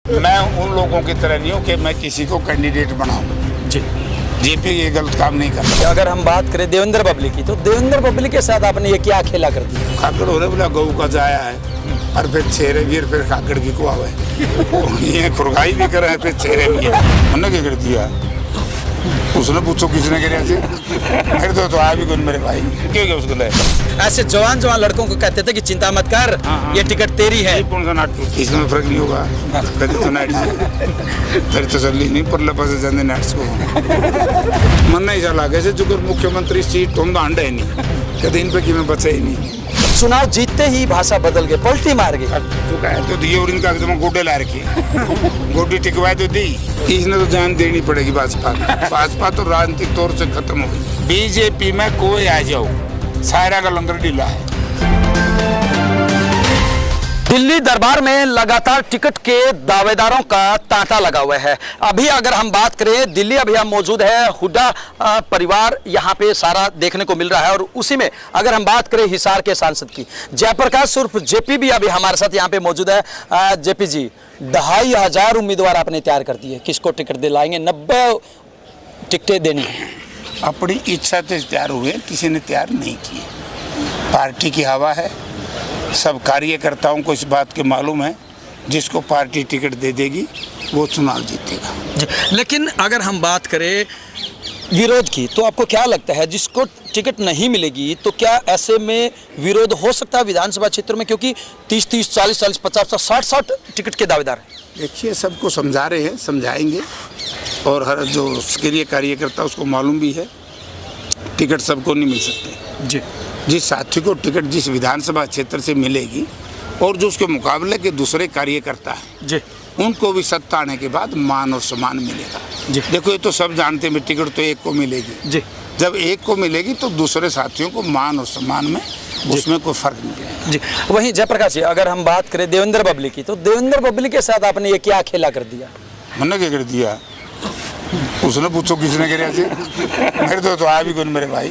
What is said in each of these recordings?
मैं उन लोगों की तरह नहीं हूँ कि मैं किसी को कैंडिडेट बनाऊं। जी, जेपी ये गलत काम नहीं करता। अगर हम बात करें देवेंद्र बबली की, तो देवेंद्र बबली के साथ आपने ये क्या खेला कर दिया? खाकड़ होने बोला गऊ का जाया है और फिर छेरे वीर फिर खाकड़ की को आवे ये खुरगाई भी करे हैं, फिर छेरे भी है उन्होंने क्या कर दिया। उसने पूछो किसने करे ऐसे फिर तो आया भी कौन मेरे भाई क्यों गया उसको ले। ऐसे जवान जवान लड़कों को कहते थे कि चिंता मत कर, ये टिकट तेरी है। कौन सा नाटक इसमें फर्क नहीं होगा। कभी तो नाइट तेरी तसल्ली नहीं पर लपा से जाने नाट्स को मन नहीं चला कैसे जो मुख्यमंत्री सीट तुम तो अंडे नहीं कभी इन पे कि मैं बचा ही नहीं। चुनाव जीतते ही भाषा बदल गए, पलटी मार गए। तो दिए और इनका एकदम गोडे ला रखी गोडी टिकवाए तो दी। इसने तो जान देनी पड़ेगी भाजपा तो राजनीतिक तौर से खत्म हो गई। बीजेपी में कोई आ जाओ सायरा का लंगर ढीला है। दिल्ली दरबार में लगातार टिकट के दावेदारों का तांता लगा हुआ है। अभी अगर हम बात करें, दिल्ली अभी हम मौजूद है, हुड्डा परिवार यहाँ पे सारा देखने को मिल रहा है। और उसी में अगर हम बात करें हिसार के सांसद की, जयप्रकाश उर्फ जेपी भी अभी हमारे साथ यहाँ पे मौजूद है। जेपी जी, 2500 उम्मीदवार आपने तैयार कर दिए, किसको टिकट दिलाएंगे? 90 टिकटें देनी है। अपनी इच्छा से तैयार हुए, किसी ने तैयार नहीं किए। पार्टी की हवा है, सब कार्यकर्ताओं को इस बात के मालूम है जिसको पार्टी टिकट दे देगी वो चुनाव जीतेगा। लेकिन अगर हम बात करें विरोध की, तो आपको क्या लगता है जिसको टिकट नहीं मिलेगी तो क्या ऐसे में विरोध हो सकता है विधानसभा क्षेत्र में? क्योंकि 30-30, 40-40, 50-50, 60-60 टिकट के दावेदार हैं। देखिए सबको समझा रहे हैं, समझाएंगे और हर जो सक्रिय कार्यकर्ता उसको मालूम भी है टिकट सबको नहीं मिल सकते। जी, जिस साथी को टिकट जिस विधानसभा क्षेत्र से मिलेगी और जो उसके मुकाबले के दूसरे कार्यकर्ता हैं जी, उनको भी सत्ता आने के बाद मान और सम्मान मिलेगा। जी, देखो ये तो सब जानते हैं टिकट तो एक को मिलेगी। जी, जब एक को मिलेगी तो दूसरे साथियों को मान और सम्मान में उसमें कोई फर्क नहीं है। जी, वहीं जयप्रकाश जी, अगर हम बात करें देवेंद्र बबली की, तो देवेंद्र बबली के साथ आपने ये क्या खेला कर दिया? मैंने क्या कर दिया उसने पूछो किसने करे ऐसे मेरे तो आया भी कौन मेरे भाई।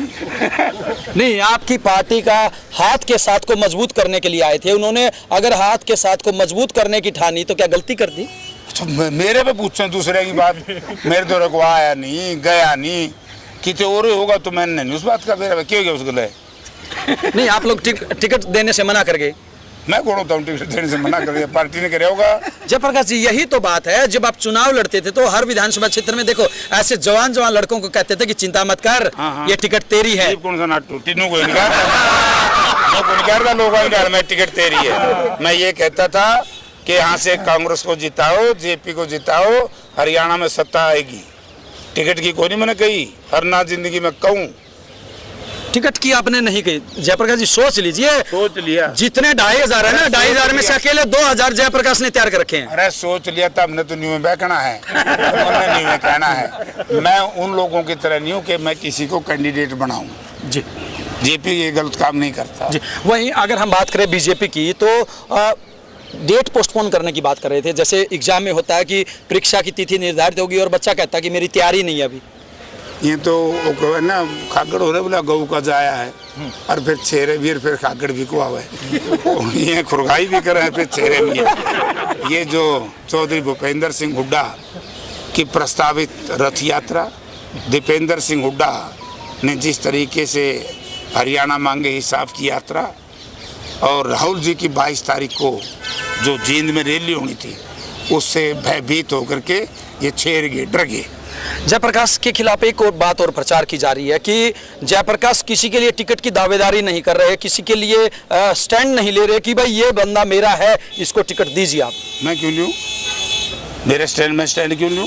नहीं, आपकी पार्टी का हाथ के साथ को मजबूत करने के लिए आए थे उन्होंने। अगर हाथ के साथ को मजबूत करने की ठानी तो क्या गलती कर दी? तो मेरे पे पूछते दूसरे की बात, मेरे तो रखवाया नहीं गया नहीं किसी और होगा तो मैंने नहीं उस बात का मेरा क्यों गया उसको ले। नहीं, आप लोग टिकट देने से मना कर गए। मैं कौन होता हूँ टिकट देने से मना कर दिया? पार्टी ने करे होगा। जयप्रकाश जी, यही तो बात है, जब आप चुनाव लड़ते थे तो हर विधानसभा क्षेत्र में देखो ऐसे जवान जवान लड़कों को कहते थे कि चिंता मत कर, ये टिकट तेरी है। कौन सा नाटू तीनों को लोगों में टिकट तेरी है। मैं ये कहता था कि यहाँ से कांग्रेस को जिताओ, जेपी को जिताओ, हरियाणा में सत्ता आएगी। टिकट की कोई नहीं मैंने कही, हर ना जिंदगी में कहूँ। टिकट की आपने नहीं कही। जयप्रकाश जी सोच लीजिए, सोच लिया जितने 2500 है ना, 2500 में से अकेले 2000 जयप्रकाश ने तैयार कर रखे हैं। अरे सोच लिया था हमने तो न्यू में कहना है न्यू में कहना है। मैं उन लोगों की तरह नहीं हूँ कि मैं किसी को कैंडिडेट बनाऊं। जी, जेपी ये गलत काम नहीं करता। जी, वहीं अगर हम बात करें बीजेपी की, तो डेट पोस्टपोन करने की बात कर रहे थे। जैसे एग्जाम में होता है कि परीक्षा की तिथि निर्धारित होगी और बच्चा कहता है कि मेरी तैयारी नहीं है अभी। ये तो ना खाकड़ हो रहे बोला गऊ का जाया है और फिर छेरे वीर फिर खाकड़ भी को आवे ये खुरगाई भी करे हैं, फिर छेरे भी है। ये जो चौधरी भूपेंद्र सिंह हुड्डा की प्रस्तावित रथ यात्रा, दीपेंद्र सिंह हुड्डा ने जिस तरीके से हरियाणा मांगे हिसाब की यात्रा, और राहुल जी की 22 तारीख को जो जींद में रैली होनी थी उससे भयभीत होकर के ये छेर गए, डर गए। जयप्रकाश के खिलाफ एक और बात और प्रचार की जा रही है कि जयप्रकाश किसी के लिए टिकट की दावेदारी नहीं कर रहे, किसी के लिए स्टैंड नहीं ले रहे कि भाई ये बंदा मेरा है, इसको टिकट दीजिए आप। मैं क्यों लूँ? मेरे स्टैंड में स्टैंड क्यों लूँ?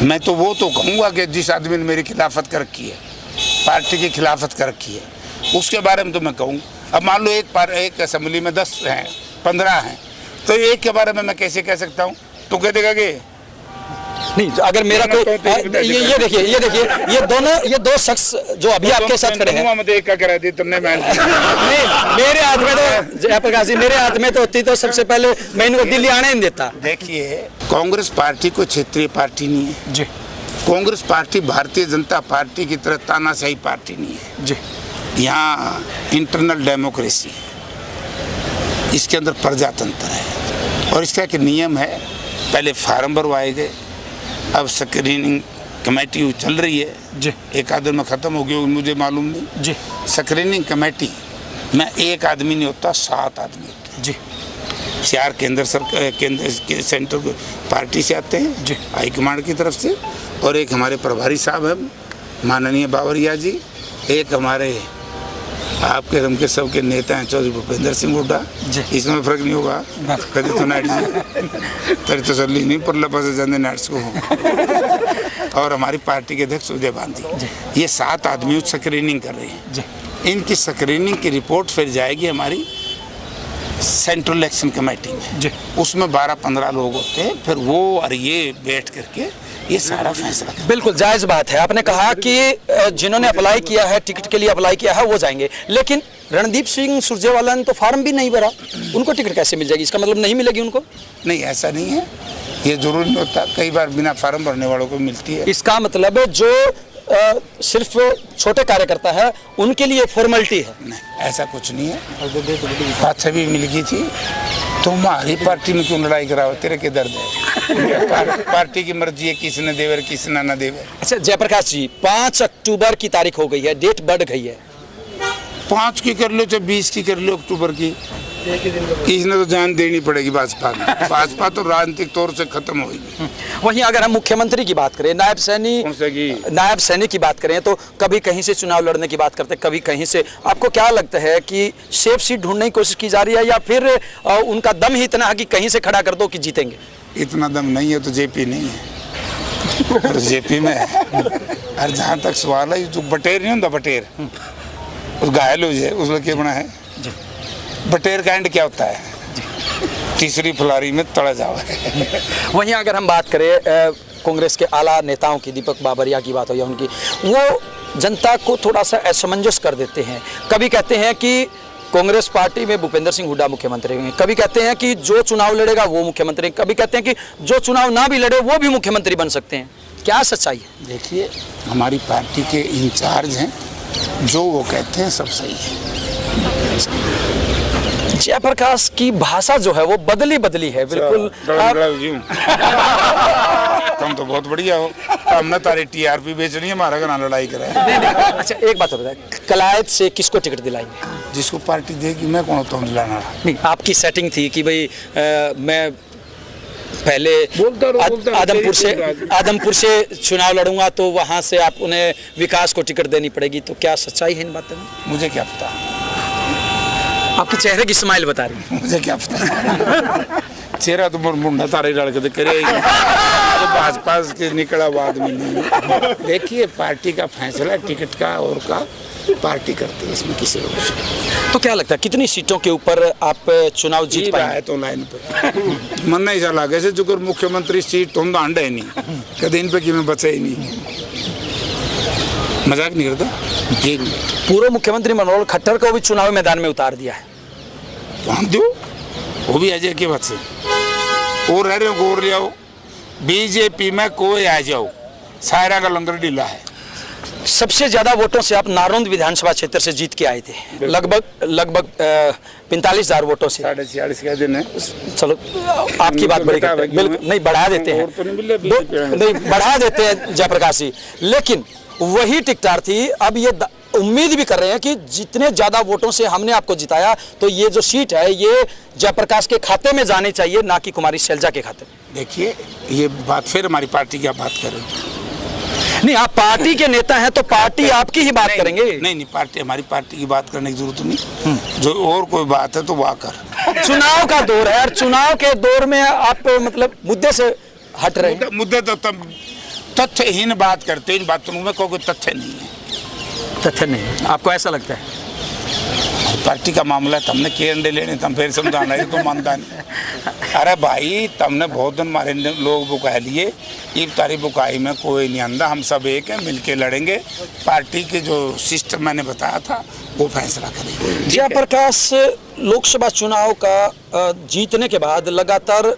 मैं तो वो तो कहूँगा कि जिस आदमी ने मेरी खिलाफत कर रखी है, पार्टी की खिलाफत कर रखी है, उसके बारे में तो मैं कहूँ। अब मान लो एक असेंबली में 10 हैं, 15 हैं, तो एक के बारे में मैं कैसे कह सकता हूँ? तो कह देगा कि नहीं, अगर मेरा कोई ये देखिए ये दो शख्स जो अभी आपके साथ खड़े हैं, मेरे हाथ में तो जयप्रकाश जी, मेरे हाथ में तो होती तो सबसे पहले मैं इनको दिल्ली आने नहीं देता। देखिए, कांग्रेस पार्टी कोई क्षेत्रीय पार्टी नहीं है जी। कांग्रेस पार्टी भारतीय जनता पार्टी की तरह तानाशाही पार्टी नहीं है जी। यहाँ इंटरनल डेमोक्रेसी है, इसके अंदर प्रजातंत्र है। और इसका एक नियम है, पहले फार्म भरवाए गए, अब स्क्रीनिंग कमेटी चल रही है जी। एक आध दिन में ख़त्म हो गई, मुझे मालूम नहीं जी। स्क्रीनिंग कमेटी में एक आदमी नहीं होता, 7 आदमी होते जी। 4 केंद्र के सेंटर पार्टी से आते हैं जी। हाईकमांड की तरफ से, और एक हमारे प्रभारी साहब हैं माननीय बावरिया जी, एक हमारे आपके हम के सबके नेता हैं चौधरी भूपेंद्र सिंह हुड्डा, इसमें फर्क नहीं होगा, कभी तो नाइट जी तेरी तसल्ली नहीं पर लपा से जाने नाइट्स को और हमारी पार्टी के अध्यक्ष उदय गांधी, ये 7 आदमी स्क्रीनिंग कर रहे हैं। इनकी स्क्रीनिंग की रिपोर्ट फिर जाएगी हमारी सेंट्रल इलेक्शन कमेटी में, उसमें 12-15 लोग होते हैं, फिर वो और ये बैठ करके ये सारा फैसला। बिल्कुल जायज़ बात है। आपने कहा कि जिन्होंने अप्लाई किया है, टिकट के लिए अप्लाई किया है, वो जाएंगे, लेकिन रणदीप सिंह सुरजेवाला ने तो फार्म भी नहीं भरा, उनको टिकट कैसे मिल जाएगी? इसका मतलब नहीं मिलेगी उनको? नहीं, ऐसा नहीं है, ये जरूरी नहीं होता, कई बार बिना फार्म भरने वालों को मिलती है। इसका मतलब जो सिर्फ छोटे कार्यकर्ता है उनके लिए फॉर्मेलिटी है? नहीं, ऐसा कुछ नहीं है। बात सभी मिल गई थी, तुम्हारी पार्टी में क्यों लड़ाई कराओ, तेरे के दर्द है। पार्टी की मर्जी है, किसने देवे किसने ना देवे। अच्छा जयप्रकाश जी, 5 अक्टूबर की तारीख हो गई है, डेट बढ़ गई है। 5 की कर लो चाहे 20 की कर लो अक्टूबर की, इसने तो जान देनी पड़ेगी भाजपा में। भाजपा तो राजनीतिक तौर से खत्म होगी। वहीं अगर हम मुख्यमंत्री की बात करें, नायब सैनी की बात करें, तो कभी कहीं से चुनाव लड़ने की बात करते हैं, कभी कहीं से। आपको क्या लगता है कि सेफ सीट ढूंढने की कोशिश की जा रही है, या फिर उनका दम ही इतना है कि कहीं से खड़ा कर दो कि जीतेंगे? इतना दम नहीं है तो जेपी नहीं है, और जेपी में है। और जहाँ तक सवाल है, जो बटेर नहीं होता, बटेर उस घायल हो जाए उसमें क्या बना है, बटेर का एंड क्या होता है, तीसरी फुलारी में तड़ा जाओ। वहीं अगर हम बात करें कांग्रेस के आला नेताओं की, दीपक बाबरिया की बात हो या उनकी, वो जनता को थोड़ा सा असमंजस कर देते हैं। कभी कहते हैं कि कांग्रेस पार्टी में भूपेंद्र सिंह हुड्डा मुख्यमंत्री हैं, कभी कहते हैं कि जो चुनाव लड़ेगा वो मुख्यमंत्री, कभी कहते हैं कि जो चुनाव ना भी लड़े वो भी मुख्यमंत्री बन सकते हैं। क्या सच्चाई है? देखिए, हमारी पार्टी के इंचार्ज हैं, जो वो कहते हैं सब सही है। जयप्रकाश की भाषा जो है वो बदली है बिल्कुल। तुम तो बहुत बढ़िया हो, हमने तारी टीआरपी बेचनी है, हमारा घर लड़ाई कराए। अच्छा एक बात बताए, कलायत से किसको टिकट दिलाएंगे? जिसको पार्टी देगी, मैं कौन होता हूँ दिलाना? नहीं, आपकी सेटिंग थी कि भाई मैं पहले आदमपुर से चुनाव लड़ूंगा, तो वहां से आप उन्हें विकास को टिकट देनी पड़ेगी, तो क्या सच्चाई है इन बातों में? मुझे क्या पता, आपके चेहरे की स्माइल बता रही है। मुझे क्या पता, चेहरा तो मुंडा तारे लड़के करेगा, तो भाजपा के निकला बाद में नहीं। देखिए, पार्टी का फैसला टिकट का और का पार्टी करती है, इसमें किसी को। तो क्या लगता है कितनी सीटों के ऊपर आप चुनाव जीत पाए? है तो लाइन पे मन नहीं चला कैसे, जो मुख्यमंत्री सीट तुम दांडे नहीं कभी इन पे कि मैं बचे ही नहीं, मजाक नहीं करता। ये पूर्व मुख्यमंत्री मनोहर खट्टर को भी चुनाव मैदान में उतार दिया है, तो हम दो वो भी अजय के बच्चे और रह रहे हो, गोर ले आओ, बीजेपी में कोई आ जाओ, सायरा का लंगर ढीला है। सबसे ज्यादा वोटों से आप नारोंद विधानसभा क्षेत्र से जीत के आए थे, लगभग 45,000 वोटों से। 46 का दिन है। चलो आपकी बात बड़ी करते हैं, बिल्कुल नहीं बढ़ा देते हैं, नहीं बढ़ा देते हैं जयप्रकाश जी, लेकिन वही टिकटार्थी अब ये उम्मीद भी कर रहे हैं कि जितने ज्यादा वोटों से हमने आपको जिताया, तो ये जो सीट है ये जयप्रकाश के खाते में जानी चाहिए, ना कि कुमारी शैलजा के खाते में। देखिए, ये बात फिर हमारी पार्टी की आप बात करें। नहीं, आप पार्टी के नेता हैं तो पार्टी आपकी ही बात करेंगे। नहीं, पार्टी हमारी पार्टी की बात करने की जरूरत नहीं, जो और कोई बात है तो वो आकर। चुनाव का दौर है, और चुनाव के दौर में आप मतलब मुद्दे से हट रहे हैं। मुद्दे तो तब तथ्यहीन बात करते हैं, इन बातों में कोई तथ्य नहीं है। तथ्य नहीं, आपको ऐसा लगता है? पार्टी का मामला है, तुमने के अंडे लेने, तुम फिर समझाना है तो मानता नहीं। अरे भाई, तुमने बहुत दिन हमारे लोग बुका लिए, ईब तारी बुकाई में कोई नहीं आंदा, हम सब एक है, मिलके लड़ेंगे। पार्टी के जो सिस्टम मैंने बताया था वो फैसला करेंगे। जयप्रकाश, लोकसभा चुनाव का जीतने के बाद लगातार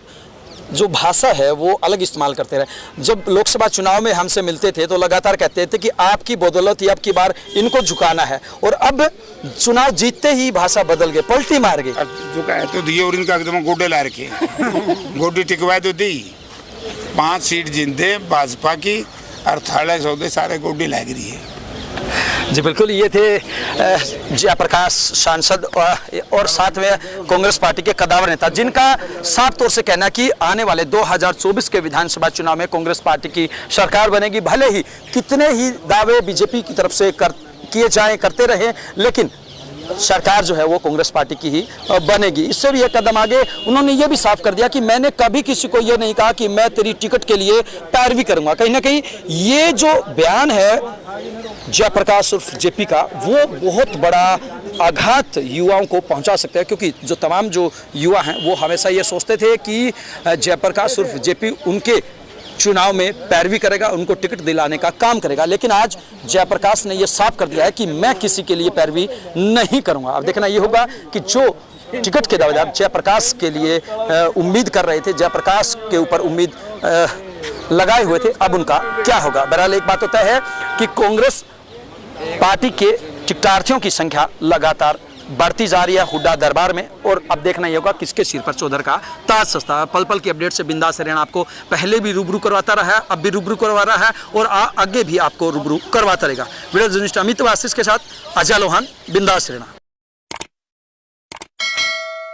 जो भाषा है वो अलग इस्तेमाल करते रहे। जब लोकसभा चुनाव में हमसे मिलते थे तो लगातार कहते थे कि आपकी बदौलत ही अब की बार इनको झुकाना है, और अब चुनाव जीतते ही भाषा बदल गए, पलटी मार गए। झुकाए तो दिए और इनका एकदम गोडे ला रखे गोडी टिकवाए तो दी 5 सीट जीते भाजपा की और थाड़े सौदे सारे गोडी लग रही है। जी बिल्कुल, ये थे जयप्रकाश सांसद और साथ में कांग्रेस पार्टी के कदावर नेता, जिनका साफ तौर से कहना कि आने वाले 2024 के विधानसभा चुनाव में कांग्रेस पार्टी की सरकार बनेगी। भले ही कितने ही दावे बीजेपी की तरफ से किए जाएं, करते रहे, लेकिन सरकार जो है वो कांग्रेस पार्टी की ही बनेगी। इससे भी एक कदम आगे उन्होंने ये भी साफ कर दिया कि मैंने कभी किसी को ये नहीं कहा कि मैं तेरी टिकट के लिए पैरवी करूंगा। कहीं ना कहीं ये जो बयान है जयप्रकाश उर्फ जेपी का, वो बहुत बड़ा आघात युवाओं को पहुंचा सकता है, क्योंकि जो तमाम जो युवा हैं वो हमेशा ये सोचते थे कि जयप्रकाश उर्फ जेपी उनके चुनाव में पैरवी करेगा, उनको टिकट दिलाने का काम करेगा। लेकिन आज जयप्रकाश ने यह साफ कर दिया है कि मैं किसी के लिए पैरवी नहीं करूंगा। अब देखना ये होगा कि जो टिकट के दावेदार जयप्रकाश के लिए उम्मीद कर रहे थे, जयप्रकाश के ऊपर उम्मीद लगाए हुए थे, अब उनका क्या होगा। बहरहाल एक बात तो तय है कि कांग्रेस पार्टी के टिकटार्थियों की संख्या लगातार बढ़ती जा रही है हुड्डा दरबार में, और अब देखना ये होगा किसके सिर पर चौधर का ताज सस्ता है। पल पल की अपडेट से बिंदास रेना आपको पहले भी रूबरू करवाता रहा है, अब भी रूबरू करवा रहा है और आगे भी आपको रूबरू करवाता रहेगा। वीडियो जर्नलिस्ट अमित वासिस के साथ अजय लोहान, बिंदास रेना।